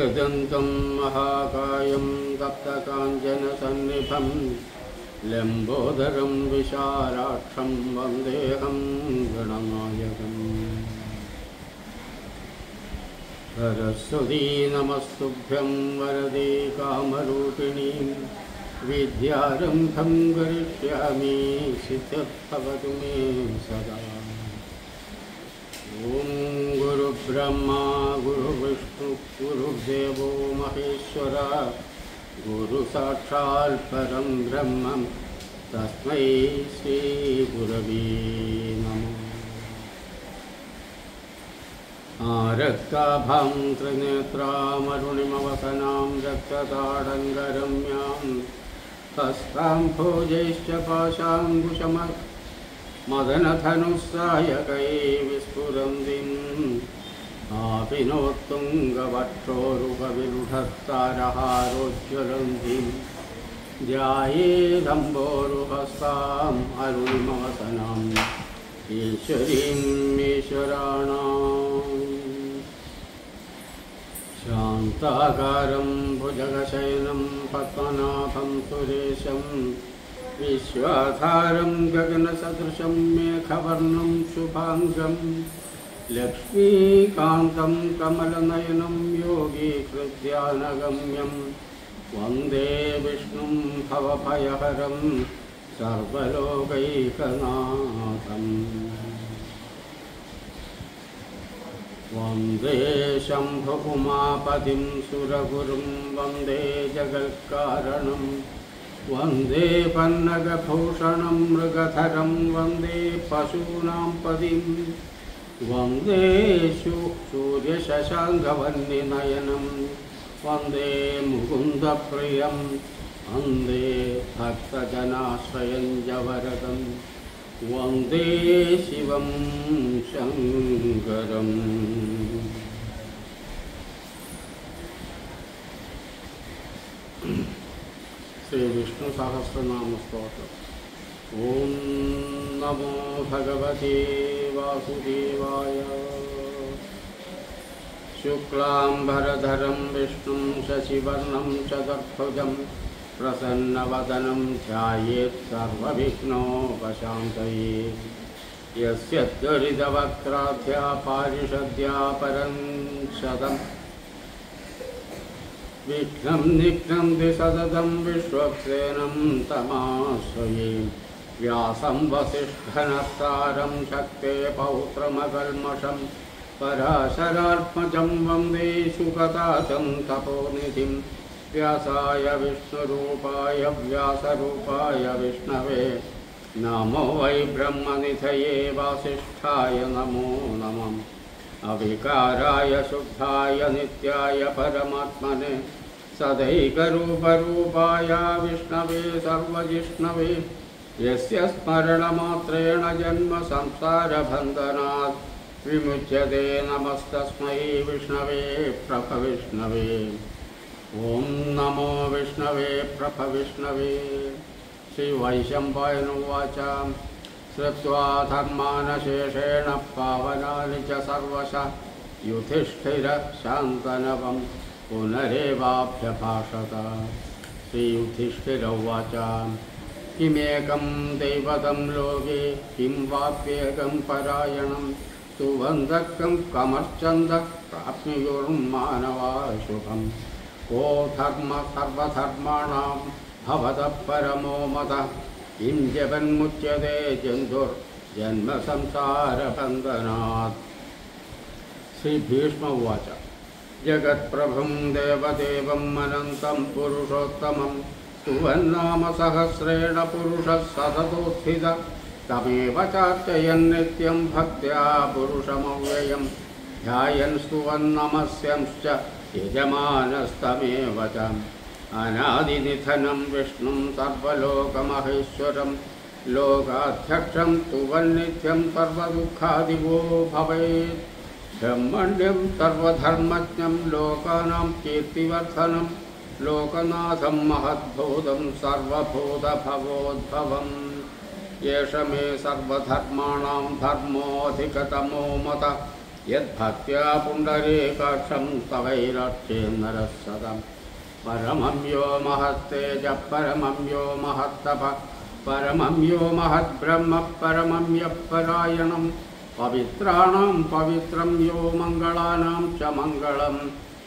एकदन्तं महाकायं तप्तकाञ्चनसन्निभं लम्बोदरं विशालाक्षं वन्देऽहं गणनायकम्। सरस्वती नमस्तुभ्यं वरदे कामरूपिणी विद्यारम्भं करिष्यामि सिद्धिर्भवतु मे सदा। ओम गुरुब्रह्मा गुरुविष्णु गुरुदेवो महेश्वरा गुरु साक्षात् परं ब्रह्म तस्मै श्री गुरवे नमः। रक्ताभां त्रिनेत्रामरुणिमवसनां रक्तताडङ्गरम्यां हस्तां भोजैश्च पाशाङ्कुशमः मदनधनुस्सायकै विस्फुरन्तीं आपिनोत्तुङ्गवक्षोरुहविरुढस्तारहारोज्ज्वलन्तीं ध्यायेदम्बोरुहस्ताम् अरुणिमवसनाम् ईश्वरीम् ईश्वराणाम्। शान्ताकारं भुजगशयनं पद्मनाभं सुरेशं विश्वाधारं गगनसदृशं मेघवर्णं शुभांगं लक्ष्मीकान्तं कमलनयनं योगीकृत्यानगम्यं वन्दे विष्णुं भवभयहरं सर्वलोकैकनाथम्। वन्दे शम्भुपुमापतिं सुरगुरुं वन्दे जगत्कारणं वन्दे पन्नगभूषणं मृगधरं वन्दे पशूनां पदिं वन्दे सूर्यशशाङ्कवह्निनयनं वन्दे मुकुन्दप्रियं वन्दे भक्तजनाश्रयं जवरदं वन्दे शिवं शङ्करम्। श्री विष्णु सहस्रनाम स्तोत्रम्। ओम नमो भगवते वासुदेवाय। शुक्लांबरधरं विष्णुं शशिवर्णं चतुर्भुजं प्रसन्नवदनं ध्यायेत् सर्वविघ्नोपशान्तये। यस्य दुरितवक्त्राद्या पारिषद्या परंशदम् विघ्नं निघ्नन्ति सततं विश्वक्सेनं तमाश्रये। व्यासं वसिष्ठनस्तारं शक्ते पौत्रमकल्मषं पराशरात्मजं वन्दे शुकतातं तपोनिधिं। व्यासाय विष्णुरूपाय व्यासरूपाय विष्णवे नमो वै ब्रह्मनिधये वासिष्ठाय नमो नमः। अविकाराय शुद्धाय नित्याय परमात्मने सदैकरूपरूपाय विष्णवे सर्वजिष्णवे। यस्य स्मरणमात्रेण जन्म संसारबन्धनात् विमुच्यते नमस्तस्मै विष्णवे प्रभविष्णवे। ओम नमो विष्णवे प्रभविष्णवे। श्रीवैशम्पायनुवाच श्रुत्वा धर्मानशेषेण पावनानि च सर्वशः युधिष्ठिरशान्तनवं पुनरेवाभ्यभाषत। श्रीयुधिष्ठिर उवाच किमेकं दैवतं लोके किं वाप्येकं परायणं सुबन्धकं कमर्चन्दः प्राप्नुयुर्मानवा शुभम्। को धर्म सर्वधर्माणां भवतः परमो मतः किं जपन्मुच्यते जन्तुर्जन्म संसारबन्धनात्। श्रीभीष्म उवाच जगत्प्रभुं देवदेवम् अनन्तं पुरुषोत्तमं स्तुवन्नाम सहस्रेण पुरुषः सततोत्थित तमेव चार्चयन् नित्यं भक्त्या पुरुषमव्ययं ध्यायन् स्तुवन्नमस्यंश्च यजमानस्तमेव च अनादिनिधनं विष्णुं सर्वलोकमहेश्वरं लोकाध्यक्षं स्तुवन्नित्यं सर्वदुःखादिवो भवेत् ब्रह्मण्यं सर्वधर्मज्ञं लोकानां कीर्तिवर्धनं लोकनाथं महद्भूतं सर्वभूतभवोद्भवम् एष मे सर्वधर्माणां धर्मोऽधिकतमो मतः यद्भक्त्या पुण्डरीकाक्षं तवैरर्चेन्नरः सदा परमं यो महत्तेजः परमं यो महत्तपः परमं यो महद्ब्रह्म परमं यः परायणं पवित्राणां पवित्रं यो मङ्गलानां च मङ्गलं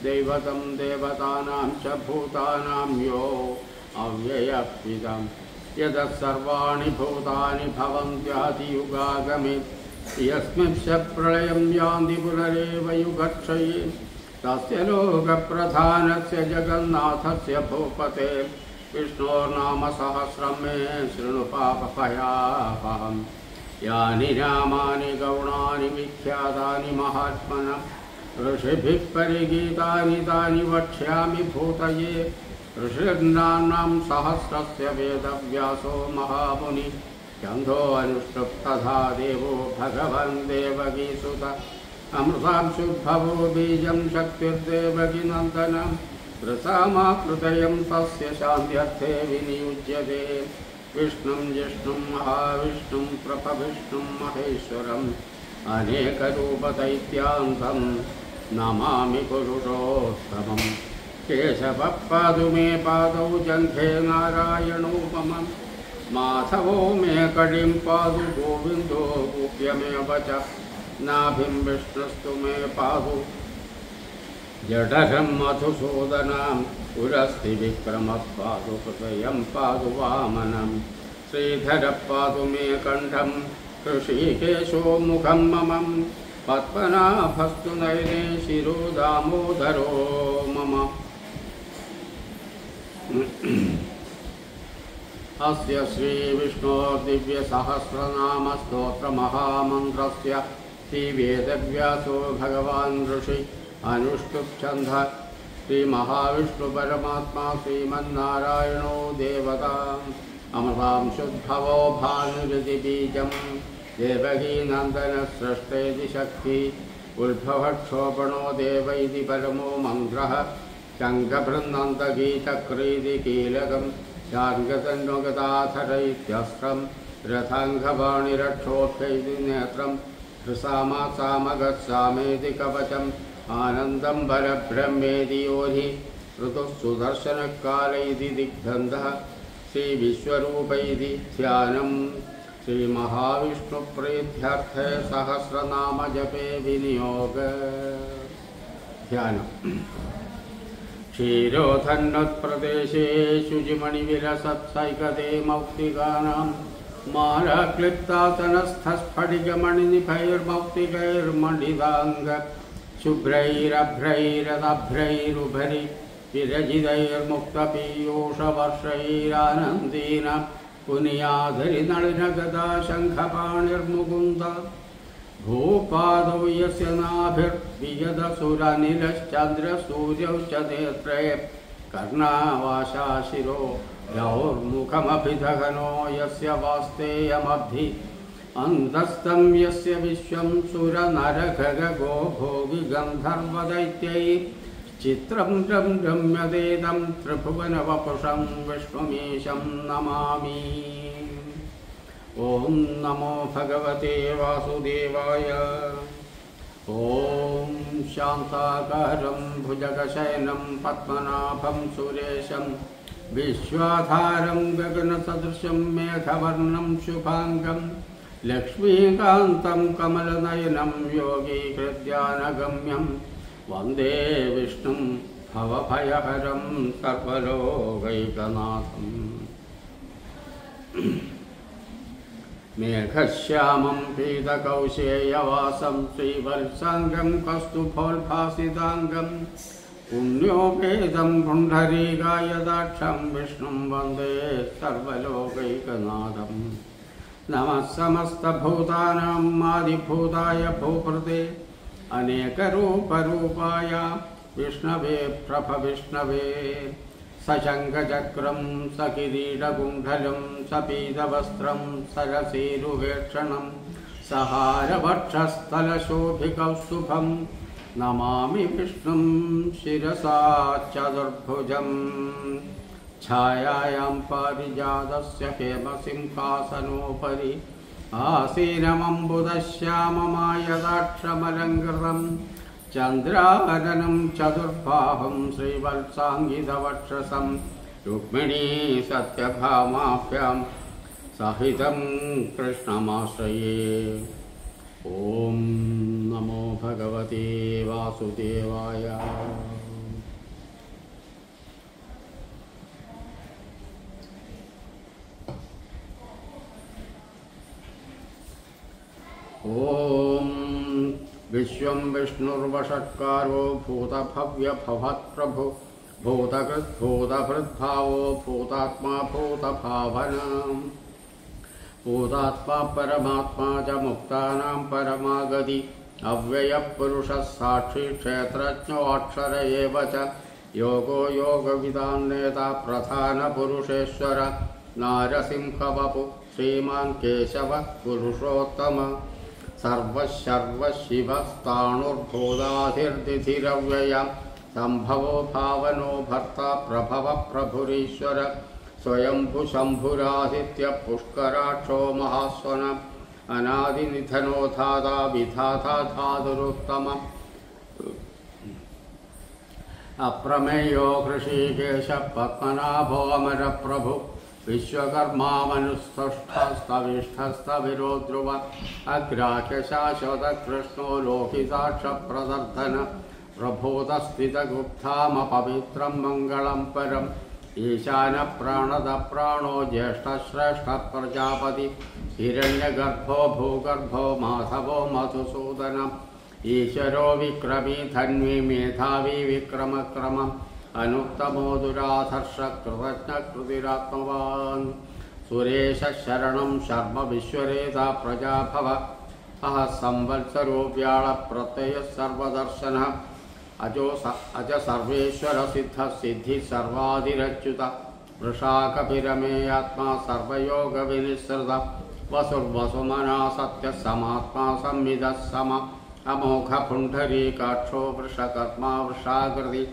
दैवतं देवतानां च भूतानां यो अव्ययः यतः सर्वाणि भूतानि भवन्त्यादियुगागमे यस्मिंश्च प्रलयं यान्ति पुनरेव युगक्षये तस्य लोकप्रधानस्य जगन्नाथस्य भूपते विष्णोर्नाम सहस्रं मे शृणु पापभयापहम् यानि नामानि गौणानि विख्यातानि महात्मनः ऋषिभिः परिगीतानि तानि वक्ष्यामि भूतये ऋषिर्नाम्नां सहस्रस्य वेदव्यासो महामुनिः छन्दो अनुष्टुप् तथा देवो भगवन् देवकीसुतः अमृतांशुद्भवो बीजं शक्तिर्देवकीनन्दनं रसामाकृतयं तस्य शान्त्यर्थे विनियुज्यते विष्णुं जिष्णुं महाविष्णुं प्रभविष्णुं महेश्वरम् अनेकरूपदैत्यान्तं नमामि पुरुषोत्तमम् केशवः पादु मे पादौ जङ्घे नारायणो मम माधवो मे कडिं पादु गोविन्दो गुह्यमेव च नाभिं विष्णुस्तु मे पादु जठरं मधुसूदनं पुरस्ति विक्रमः पादु हृदयं पादु वामनं श्रीधरः पादु मे कण्ठं ऋषिकेशो मुखं मम पद्मनाभस्तु नयने शिरो दामोदरो मम अस्य श्रीविष्णोर्दिव्यसहस्रनामस्तोत्रमहामन्त्रस्य श्रीवेदव्यासो भगवान् ऋषि अनुष्टुप् श्रीमहाविष्णुपरमात्मा श्रीमन्नारायणो देवता अमृतांशुद्भवो भानुरितिबीजं देवकीनन्दनसृष्टेति शक्ति उद्भवक्षोभणो देव इति परमो मन्त्रः शङ्खबृन्दन्तगीचक्रीति कीलकं शार्ङ्गतन्वगदाधर इत्यस्त्रं रथाङ्गवाणिरक्षोभ्य इति नेत्रं सामेति कवचम् आनन्दं परब्रह्मेति योनि ऋतुः सुदर्शनकाल इति दिग्बन्धः श्रीविश्वरूप इति ध्यानं श्रीमहाविष्णुप्रीत्यर्थे सहस्रनाम जपे विनियोग ध्यानम् क्षीरोधन्नत्प्रदेशे शुचिमणिविलसत्सैकते मौक्तिकानां मालाक्लिप्तातनस्थस्फटिकमणिनिभैर्मौक्तिकैर्मणिदाङ्ग शुभ्रैरभ्रैरदभ्रैरुभरि विरजितैर्मुक्तपीयूषवर्षैरानन्दीन पुनियाधरि नളിनगदा शङ्खपाणिर्मुकुन्द भूपादौ यस्य नाभिर्वियदसुरनिलश्चन्द्रसूर्यौ च नेत्रे कर्णावाशाशिरो द्यौर्मुखमभिदहनो यस्य वास्तेयमब्धि अन्तस्तं यस्य विश्वं सुरनरखगो भोगि गन्धर्वदैत्यै चित्रं रम्यदेदं त्रिभुवनवपुषं विष्णुमीशं नमामि। ॐ नमो भगवते वासुदेवाय। ॐ शान्ताकारं भुजगशयनं पद्मनाभं सुरेशं विश्वाधारं गगनसदृशं मेघवर्णं शुभाङ्गं लक्ष्मीकान्तं कमलनयनं योगीकृत्यानगम्यं वन्दे विष्णुं भवभयहरं सर्वलोकैकनाथम्। മേഘശ്യാമം പീതകൗശേയവാസം ശ്രീവത്സാംഗം കസ്തുഭോൽഭാസിതാംഗം പുണ്യോപേതം പുണ്ഡരീകായദാക്ഷം വിഷ്ണും വന്ദേ സർവലോകൈകനാഥം. നമഃ സമസ്തഭൂതാനാം ആദിഭൂതായ ഭൂപൃതേ അനേകരൂപരൂപായ വിഷ്ണവേ പ്രഭവിഷ്ണവേ. സശങ്കചക്രം സകിരീടകുണ്ഡലം സപീതവസ്ത്രം സരസീരുഹേക്ഷണം സഹാരവക്ഷസ്ഥലശോഭികൗസ്തുഭം നമാമി വിഷ്ണും ശിരസാ ചതുർഭുജം. ഛായായാം പാരിജാതസ്യ ഹേമസിംഹാസനോപരി ആസീനമംബുദശ്യാമമായദാക്ഷമലങ്കൃതം ചന്ദ്രാനനം ചതുർബാഹും ശ്രീവത്സാംഗിതവക്ഷസം രുക്മിണീ സത്യഭാമാഭ്യാം സഹിതം കൃഷ്ണമാശ്രയേ. ഓം നമോ ഭഗവതേ വാസുദേവായ. ഓം വിശ്വം വിഷ്ണുർവഷട്കാരോ ഭൂതഭവ്യഭവത്പ്രഭു ഭൂതകൃദ്ഭൂതഭൃദ്ഭാവോ ഭൂതാത്മാ ഭൂതഭാവനാം. ഭൂതാത്മാ പരമാത്മാ ച മുക്താനാം പരമാഗതി അവ്യയഃപുരുഷः സാക്ഷി ക്ഷേത്രജ്ഞോ അക്ഷര ഏവ ച യോഗോ യോഗവിദാം നേതാ പ്രധാനപുരുഷേശ്വര നാരസിംഹവപു ശ്രീമാൻ കേശവ പുരുഷോത്തമ. സർവശർവശിവസ്ഥാണുർഭൂതാധിർദിധിരവ്യയം സംഭവോ ഭാവനോ ഭർത്ത പ്രഭവ പ്രഭുരീശ്വര സ്വയംഭു ശംഭുരാദിത്യ പുഷ്കരാക്ഷോ മഹാസ്വന അനാദിനിധനോ ധാതാ വിധാതാ ധാതുരുത്തമ. അപ്രമേയോ ഹൃഷീകേശ പത്മനാഭോ അമരപ്രഭു വിശ്വകർമാമനുസ്തഷ്ടസ്തവിഷ്ഠസ്തവിരോ ധ്രുവ അഗ്രാഹ്യശാശ്വതകൃഷ്ണോ ലോഹിതാക്ഷപ്രദർധന പ്രഭൂതസ്ഥിതഗുപ്താമപവിത്രം മംഗളം പരം. ഈശാനപ്രാണദപ്രാണോ ജ്യേഷ്ഠശ്രേഷ്ഠ പ്രജാപതി ഹിരണ്യഗർഭോ ഭൂഗർഭോ മാധവോ മധുസൂദനം. ഈശ്വരോ വിക്രമീ ധന്വി മേധാവി വിക്രമക്രമം അനുത്തമോ ദുരാധർഷ കൃതജ്ഞകൃതിരാത്മവാൻ. സുരേശ ശരണം ശർമ്മ വിശ്വരേത പ്രജാഭവ അഹ സംവത്സരോ വ്യാള പ്രത്യയ സർവദർശന അജ സർവേശ്വര സിദ്ധ സിദ്ധി സർവാതിരച്യുത വൃഷാകപിരമേയാത്മാ സർവയോഗ വിനിസൃത വസുർവസുമനാ സത്യ സമാത്മാ സംവിദ സമ അമോഘ പുണ്ഡരീകാക്ഷോ വൃഷകർമാ വൃഷാകൃതി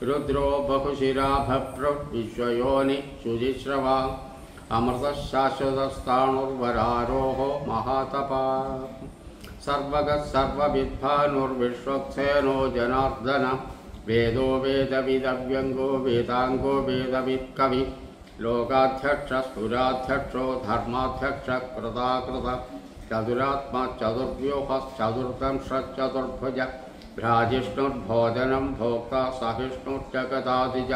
രുദ്രോ ബഹുശിരാഭ്രവിശ്വയോനി ശുചിശ്രവാ അമൃതശാശ്വതസ്ഥാണുർവരാരോഹോ മഹാതപാ. സർവഗത് സർവവിദ്ഭാനുർവിശ്വക്സേനോ ജനാർദ്ദന വേദോ വേദവിദവ്യംഗോ വേദാംഗോ വേദവിത്കവി ലോകാധ്യക്ഷസ്പുരാധ്യക്ഷോ ധർമാധ്യക്ഷ കൃതാകൃത ചതുരാത്മാ ചതുർവ്യൂഹശ്ചതുർദംശ്ചതുർഭുജ ഭ്രാജിഷ്ണുർഭോജനം ഭോക്ത സഹിഷ്ണുർജഗദാദിജ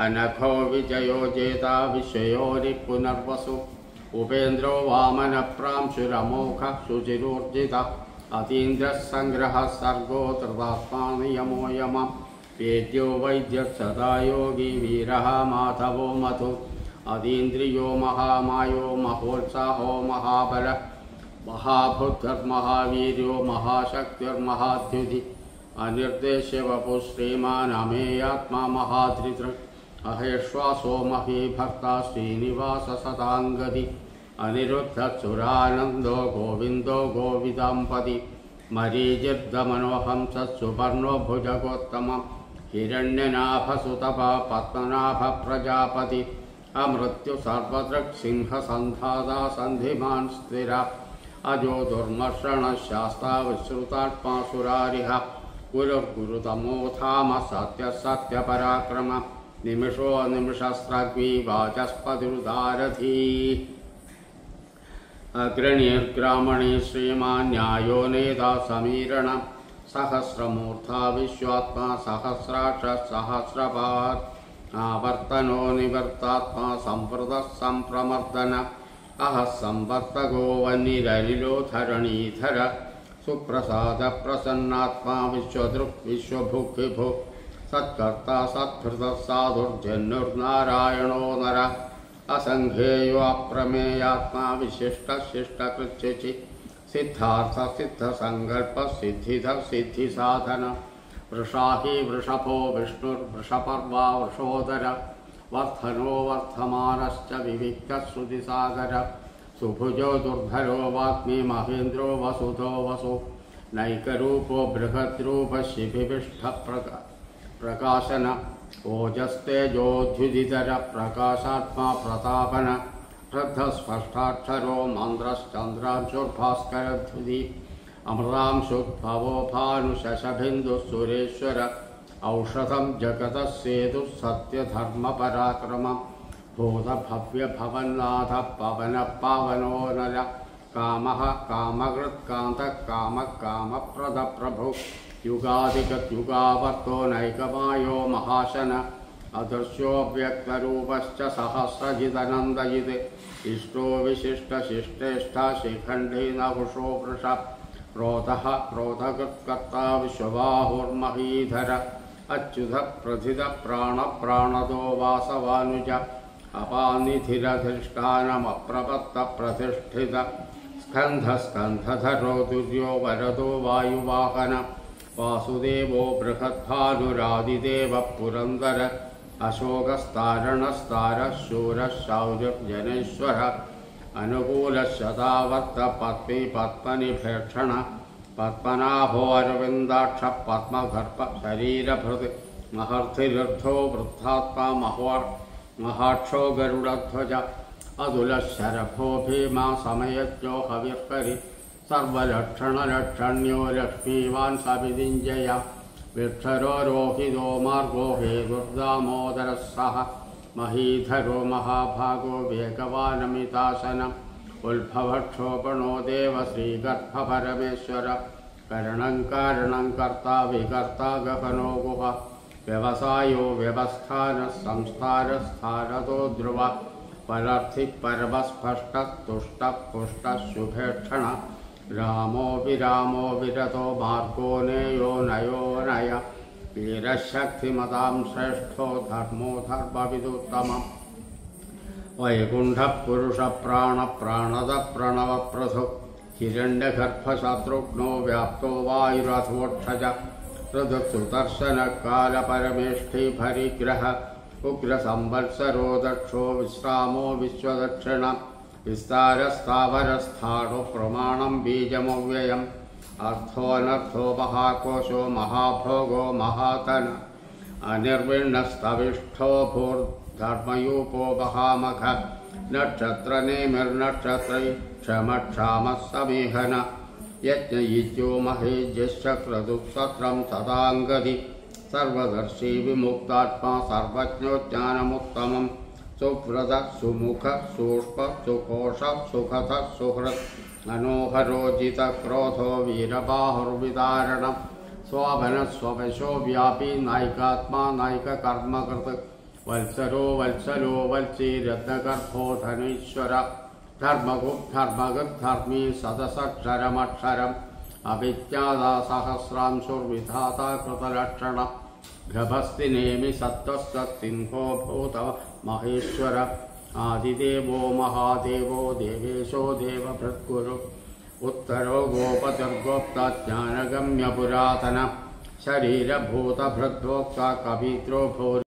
അനഘോ വിജയോ ജേതാ വിശ്വയോനി പുനർവസു ഉപേന്ദ്രോ വാമനപ്രാംശുരമോഘ ശുചിരൂർജിത അതീന്ദ്രസംഗ്രഹ സർഗോ ധൃതാത്മാ നിയമോ യമ വേദ്യോ വൈദ്യ സദാ യോഗി വീരഃ മാധവോ മധു അതീന്ദ്രിയോ മഹാമായോ മഹോത്സാഹോ മഹാബല മഹാബുദ്ധിർമഹാവീര്യോ മഹാശക്തിർമഹാദ്യുതി അനിർദ്ദേശ്യ വപു ശ്രീമാൻ അമേയാത്മാ മഹാധൃതൃ അഹേശ്വാസോ മഹീഭർത്ത ശ്രീനിവാസ സദാംഗതി അനിരുദ്ധസുരാനന്ദോ ഗോവിന്ദോ ഗോവിദാംപതി മരീചിർദമനോഹംസ സുപർണോ ഭുജഗോത്തമം ഹിരണ്യനാഭസുതപ പത്മനാഭ പ്രജാപതി അമൃത്യു സർവദൃക് സിംഹസന്ധാതാ സന്ധിമാൻ സ്ഥിര അജോ ദുർമർഷണ ശാസ്താ വിശ്രുതാത്മാസുരാരിഹ ഗുരുർഗുരുതമോധാമ സത്യ സത്യപരാക്രമ നിമിഷോ നിമിഷസ്രഗ്വി വാചസ്പതിരുദാരധീ അഗ്രണീർഗ്രാമണീ ശ്രീമാൻ ന്യായോ നേതാ സമീരണ സഹസ്രമൂർധാ വിശ്വാത്മാ സഹസ്രാക്ഷ സഹസ്രപാത് ആവർത്തനോ നിവർത്താത്മാ സംവൃത സംപ്രമർദ്ദന अह संवर्तको वह्निरनिलो धरणीधर सुप्रसाद प्रसन्नात्मा विश्वदृक् विश्वभुक् विभो सत्कर्ता सत्कृतः साधुर्जन्युर्नारायणो नर असंख्येयो अप्रमेयात्मा विशिष्टशिष्टकृच्युचि सिद्धार्थ सिद्धसंकल्प सिद्धिध सिद्धिसाधन वृषाही वृषभो विष्णुर्वृषपर्वा वृषोदर वर्धनो वर्धमानश्च विविक्तश्रुतिसागर सुभुजो दुर्धरो वाग्मी महेन्द्रो वसुधो वसु नैकरूपो बृहद्रूप शिभिविष्ठ प्रकाशन ओजस्तेजोद्युदितर प्रकाशात्मा प्रतापन श्रद्धस्पष्टाक्षरो मन्द्रश्चन्द्रांशुर्भास्करध्युधि अमृतांशुद्भवो भानुशशबिन्दुः औषधं जगतः सेतुः सत्यधर्मपराक्रमः भूतभव्यभवन्नाथ पवनः पावनो नर कामः कामकृत्कान्तः कामः कामप्रदप्रभु युगाधिगत्युगावर्तो नैकमायो महाशन अदृश्योऽव्यक्तरूपश्च सहस्रजिदनन्दयित् इष्टो विशिष्टशिष्टेष्ठा शिखण्डी नहुषो वृष क्रोधः क्रोधकृत्कर्ता विश्वबाहुर्महीधर अच्युत प्रथित प्राणप्राणदो वासवानुज अपानिधिरधिष्ठानमप्रपत्त प्रतिष्ठित स्कन्धस्कन्धधरो दुर्यो वरदो वायुवाहन वासुदेवो बृहद्भानुरादिदेव पुरन्दर अशोकस्तारणस्तारः शूरः शौर्यजनेश्वर अनुकूलशतावर्त पद्मी पद्मनिभेक्षण पद्मनाभो अरविन्दाक्ष पद्मगर्भ शरीरभृत् महर्षिर्धो वृद्धात्मा महाक्षो गरुडध्वज अतुलशरभो भीमा समयज्ञो हविर्करि सर्वलक्षणलक्षण्यो लक्ष्मीवान् सविदिञ्जय विक्षरो रोहितो मार्गो हेतुर्दामोदरः सह महीधरो महाभागो वेगवानमितासनम् उल्भवक्षोपणो देव श्रीगर्भपरमेश्वर करणं कारणं कर्ता विकर्ता गगनो गुह व्यवसायो व्यवस्थानः संस्थानस्थानतो ध्रुव फलर्थिः परमस्पष्टः तुष्टः पुष्टः शुभेक्षण रामो विरामो विरतो मार्गो नेयो नयो नय वीरशक्तिमतां श्रेष्ठो धर्मो धर्मविदुत्तमम् वैकुण्ठः पुरुषप्राणप्राणद प्रणवप्रथु हिरण्यगर्भशत्रुघ्नो व्याप्तो वायुरथोक्षज ऋतुसुदर्शनकालपरमेष्ठिभरिग्रह उग्रसंवत्सरो दक्षो विश्रामो विश्वदक्षिण विस्तारस्थावरस्थाणु प्रमाणं बीजमव्ययम् अर्थोऽनर्थो महाकोशो महाभोगो महातन अनिर्विण्णस्तविष्ठो भूर्धर्मयूपो महामख नक्षत्रनेमिर्नक्षत्रै क्षमक्षामः समीहन यज्ञयिज्यो महेज्यश्च क्रतुः सदाङ्गदि सर्वदर्शी विमुक्तात्मा सर्वज्ञो ज्ञानमुत्तमं सुव्रत सुमुख सूक्ष्म सुकोश सुखद सुहृत् मनोहरोजित क्रोधो वीरबाहुर्विदारण स्वाभन स्ववशो व्यापी नायिकात्मा नायिककर्मकृत् वत्सरो वत्सलो वत्सी रत्नगर्भो धनीश्वर धर्मगुप्धर्मगुद्धर्मी सदसक्षरमक्षरम् अभिज्ञाता सहस्रांशुर्विधाता कृतलक्षण गभस्तिनेमि सत्त्वसिंहो भूत महेश्वर आदिदेवो महादेवो देवेशो देवभृत्कुरु उत्तरो गोपतिर्गोप्ता ज्ञानगम्य पुरातन शरीरभूतभृद्भोक्ता कवित्रो भूरि